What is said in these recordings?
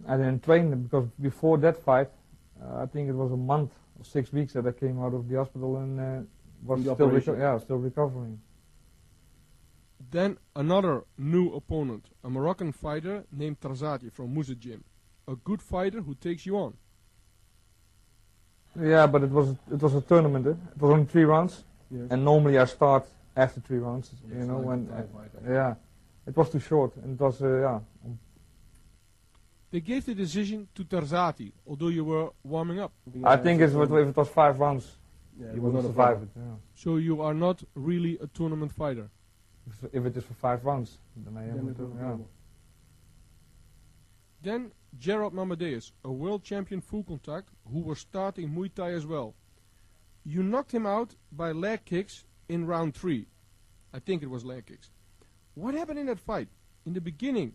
I didn't train because before that fight, I think it was a month or 6 weeks that I came out of the hospital and was still recovering. Then another new opponent, a Moroccan fighter named Tarzati from Muchos Gym. A good fighter who takes you on. Yeah, but it was a tournament. It was only 3 rounds, yes. And normally I start after 3 rounds. Yes, you know, when yeah, it was too short, and it was yeah. They gave the decision to Tarzati, although you were warming up. I think if it was 5 rounds, he would not survive it. Yeah. So you are not really a tournament fighter. If it is for 5 rounds, then I am. Yeah. Then Gerald Mamadeus, a world champion full contact, who was starting Muay Thai as well. You knocked him out by leg kicks in round 3. I think it was leg kicks. What happened in that fight? In the beginning,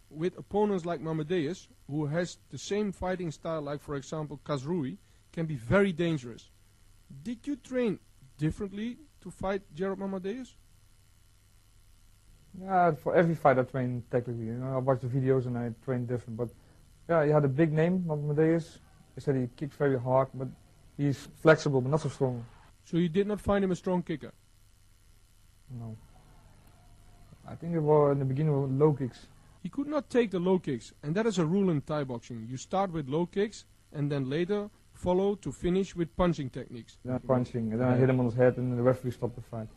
with opponents like Mamadeus, who has the same fighting style like, for example, Kazrui, can be very dangerous. Did you train differently to fight Gerald Mamadeus? Yeah, for every fight I train technically. You know, I watch the videos and I train different. But yeah, he had a big name, Mamadeus. He said he kicks very hard, but he's flexible, but not so strong. So you did not find him a strong kicker? No. I think it was in the beginning with low kicks. He could not take the low kicks, and that is a rule in Thai boxing. You start with low kicks, and then later follow to finish with punching techniques. Yeah, punching, and then I hit him on his head, and the referee stopped the fight.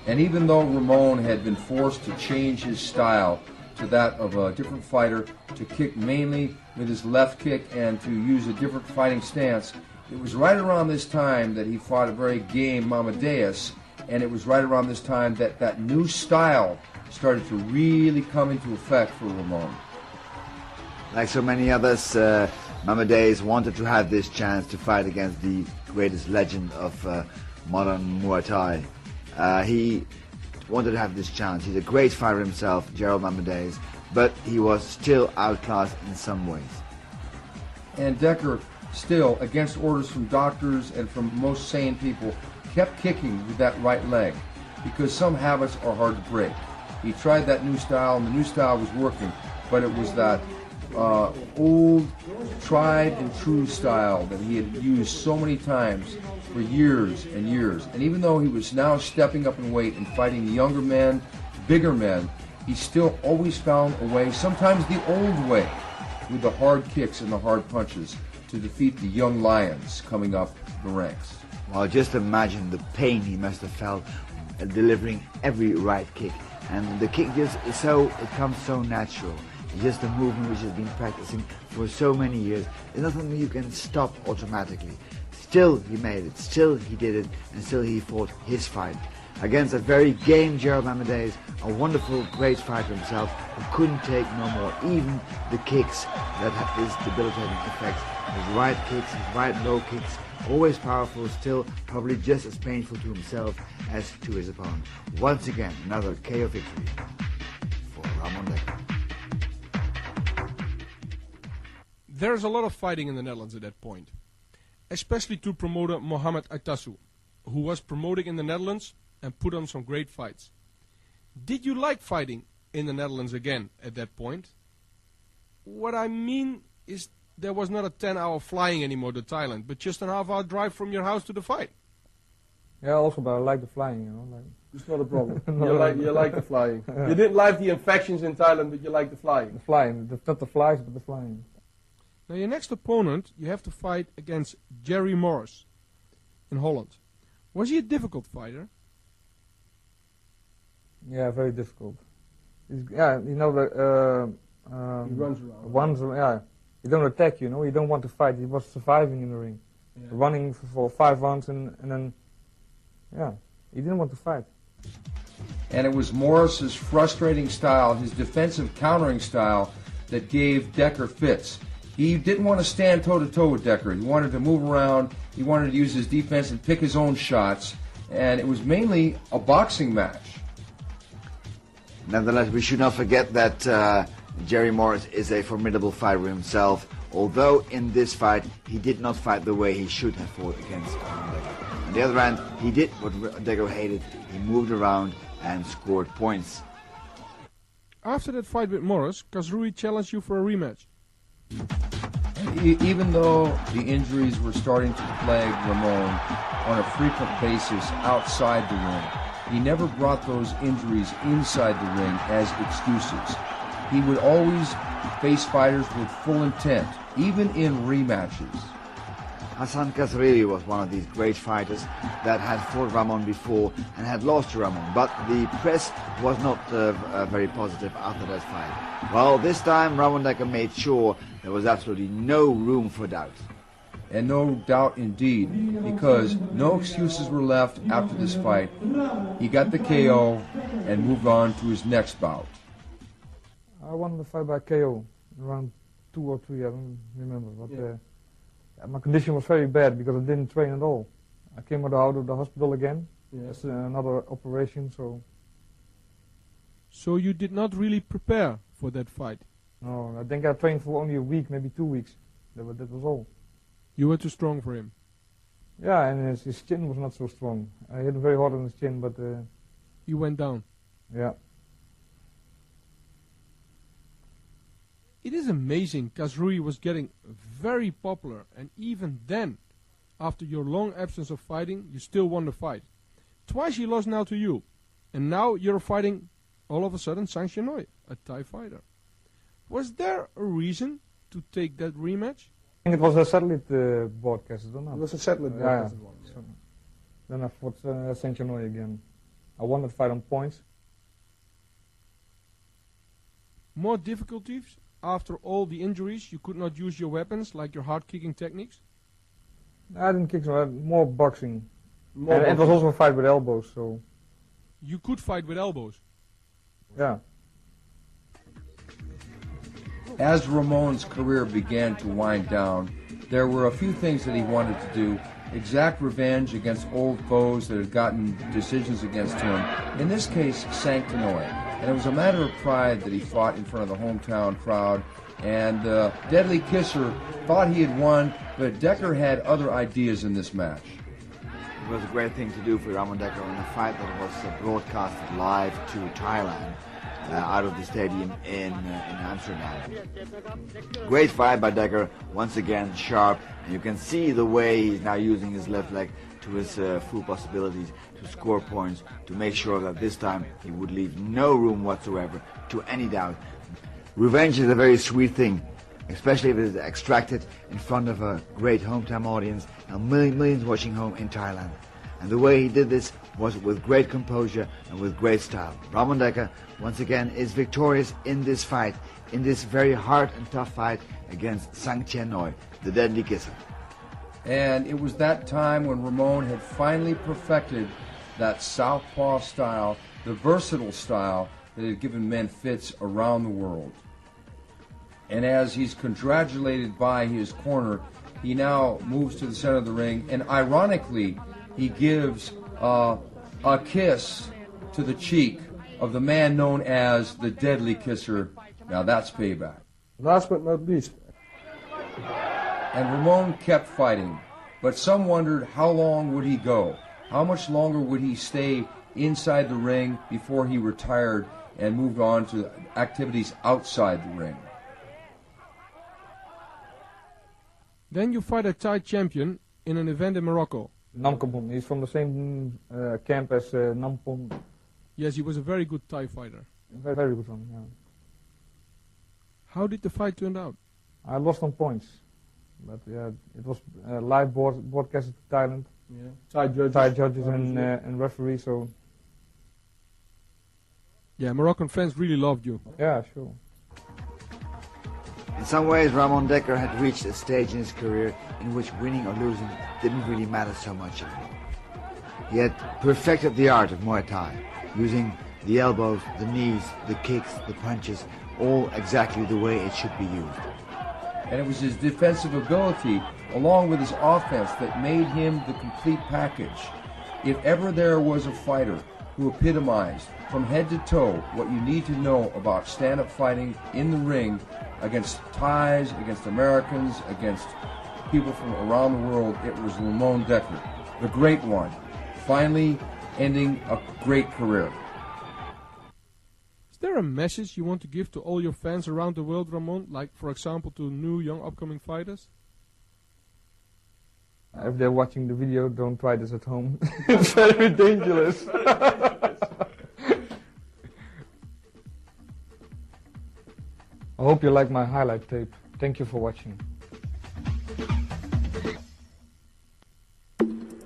And even though Ramon had been forced to change his style to that of a different fighter, to kick mainly with his left kick and to use a different fighting stance, it was right around this time that he fought a very game Mamadeus, and it was right around this time that that new style started to really come into effect for Ramon. Like so many others, Mamadeus wanted to have this chance to fight against the greatest legend of modern Muay Thai. He wanted to have this chance. He's a great fighter himself, Gerald Mamadeus, but he was still outclassed in some ways. And Dekker, still, against orders from doctors and from most sane people, kept kicking with that right leg because some habits are hard to break. He tried that new style, and the new style was working, but it was that old, tried and true style that he had used so many times for years and years. And even though he was now stepping up in weight and fighting younger men, bigger men, he still always found a way, sometimes the old way, with the hard kicks and the hard punches to defeat the young lions coming up the ranks. Well, just imagine the pain he must have felt delivering every right kick. And the kick just it comes so natural. It's just a movement which has been practicing for so many years. It's not something you can stop automatically. Still he made it, still he did it, and still he fought his fight. Against a very game Gerald Mamadeus, a wonderful, great fighter himself, who couldn't take no more, even the kicks that had this debilitating effect. His right kicks, his right low kicks, always powerful, still probably just as painful to himself as to his opponent. Once again, another KO victory for Ramon Dekker. There's a lot of fighting in the Netherlands at that point, especially to promoter Mohamed Aitasu, who was promoting in the Netherlands and put on some great fights. Did you like fighting in the Netherlands again at that point? What I mean is there was not a 10-hour flying anymore to Thailand, but just a half-hour drive from your house to the fight. Yeah, also, but I like the flying, you know. Like. It's not a problem. You like the flying. Yeah. You didn't like the infections in Thailand, but you like the flying. The flying, not the flies, but the flying. Now your next opponent, you have to fight against Jerry Morris in Holland. Was he a difficult fighter? Yeah, very difficult. Yeah, you know, he runs around. Yeah, he don't attack, you know, he don't want to fight, he was surviving in the ring. Yeah. Running for 5 rounds and then, yeah, he didn't want to fight. And it was Morris's frustrating style, his defensive countering style, that gave Dekker fits. He didn't want to stand toe-to-toe with Dekker. He wanted to move around, he wanted to use his defense and pick his own shots, and it was mainly a boxing match. Nevertheless, we should not forget that Jerry Morris is a formidable fighter himself, although in this fight he did not fight the way he should have fought against Dekker. On the other hand, he did what Dekker hated. He moved around and scored points. After that fight with Morris, Kazrui challenged you for a rematch. Even though the injuries were starting to plague Ramon on a frequent basis outside the ring, he never brought those injuries inside the ring as excuses. He would always face fighters with full intent, even in rematches. Hassan Kazrui was one of these great fighters that had fought Ramon before and had lost to Ramon, but the press was not very positive after that fight. Well, this time Ramon Dekker made sure there was absolutely no room for doubt. And no doubt indeed, because no excuses were left after this fight. He got the KO and moved on to his next bout. I won the fight by KO, around 2 or 3, I don't remember. But my condition was very bad because I didn't train at all. I came out of the hospital again. That's another operation, so... So you did not really prepare for that fight? No, I think I trained for only a week, maybe 2 weeks. That was all. You were too strong for him? Yeah, and his chin was not so strong. I hit him very hard on his chin, but... He went down? Yeah. It is amazing Kazrui was getting very popular, and even then, after your long absence of fighting, you still won the fight. Twice he lost now to you, and now you're fighting, all of a sudden, Sang Chenoy, a Thai fighter. Was there a reason to take that rematch? I think it was a satellite broadcast, I don't know. It was a satellite broadcast. Yeah. So, then I fought Sang Chenoy again. I won that fight on points. More difficulties? After all the injuries, you could not use your weapons, like your hard-kicking techniques? I didn't kick, so I had more boxing. More and it was also a fight with elbows, so... You could fight with elbows? Yeah. As Ramon's career began to wind down, there were a few things that he wanted to do. Exact revenge against old foes that had gotten decisions against him. In this case, Sang Chenoy. And it was a matter of pride that he fought in front of the hometown crowd. And Deadly Kisser thought he had won, but Dekker had other ideas in this match. It was a great thing to do for Ramon Dekker in a fight that was broadcasted live to Thailand out of the stadium in Amsterdam. Great fight by Dekker, once again sharp, and you can see the way he's now using his left leg to his full possibilities to score points, to make sure that this time he would leave no room whatsoever to any doubt. Revenge is a very sweet thing, especially if it is extracted in front of a great hometown audience and millions watching home in Thailand. And the way he did this was with great composure and with great style. Ramon Dekker, once again, is victorious in this fight, in this very hard and tough fight against Sang Chenoy, the Deadly Kisser. And it was that time when Ramon had finally perfected that southpaw style, the versatile style that had given men fits around the world. And as he's congratulated by his corner, he now moves to the center of the ring, and ironically, he gives a kiss to the cheek of the man known as the Deadly Kisser. Now that's payback. Last but not least. And Ramon kept fighting, but some wondered how long would he go? How much longer would he stay inside the ring before he retired and moved on to activities outside the ring? Then you fight a Thai champion in an event in Morocco. Namkampong, he's from the same camp as Nampong. Yes, he was a very good Thai fighter. Very, very good one, yeah. How did the fight turn out? I lost on points. But yeah, it was live broadcasted to Thailand. Yeah. Thai judges and referees, so... Yeah, Moroccan fans really loved you. Yeah, sure. In some ways, Ramon Dekker had reached a stage in his career in which winning or losing didn't really matter so much anymore. He had perfected the art of Muay Thai, using the elbows, the knees, the kicks, the punches, all exactly the way it should be used. And it was his defensive ability, along with his offense, that made him the complete package. If ever there was a fighter who epitomized from head to toe what you need to know about stand-up fighting in the ring against Thais, against Americans, against people from around the world, it was Ramon Dekker, the great one, finally ending a great career. Is there a message you want to give to all your fans around the world, Ramon? Like, for example, to new, young, upcoming fighters? If they're watching the video, don't try this at home. It's very dangerous. I hope you like my highlight tape. Thank you for watching.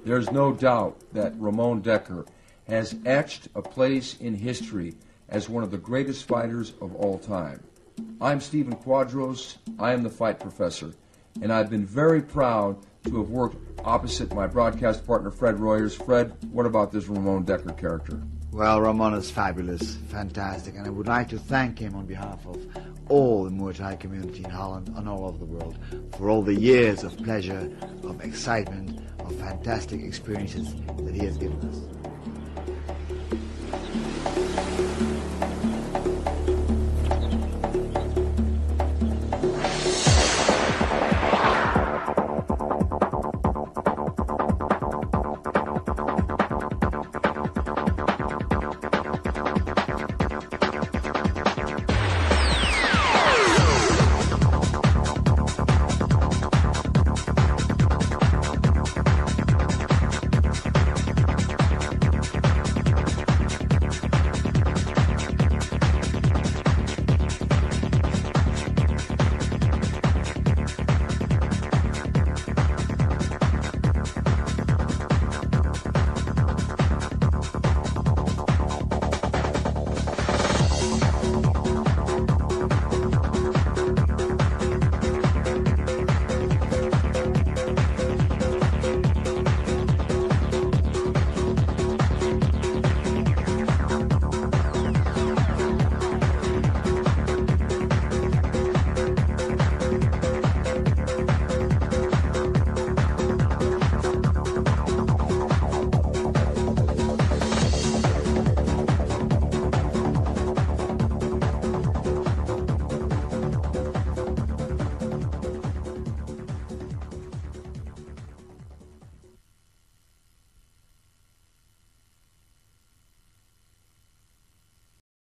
There's no doubt that Ramon Dekker has etched a place in history as one of the greatest fighters of all time. I'm Stephen Quadros, I am the Fight Professor, and I've been very proud to have worked opposite my broadcast partner Fred Royers. Fred, what about this Ramon Dekker character? Well, Ramon is fabulous, fantastic, and I would like to thank him on behalf of all the Muay Thai community in Holland and all over the world for all the years of pleasure, of excitement, of fantastic experiences that he has given us.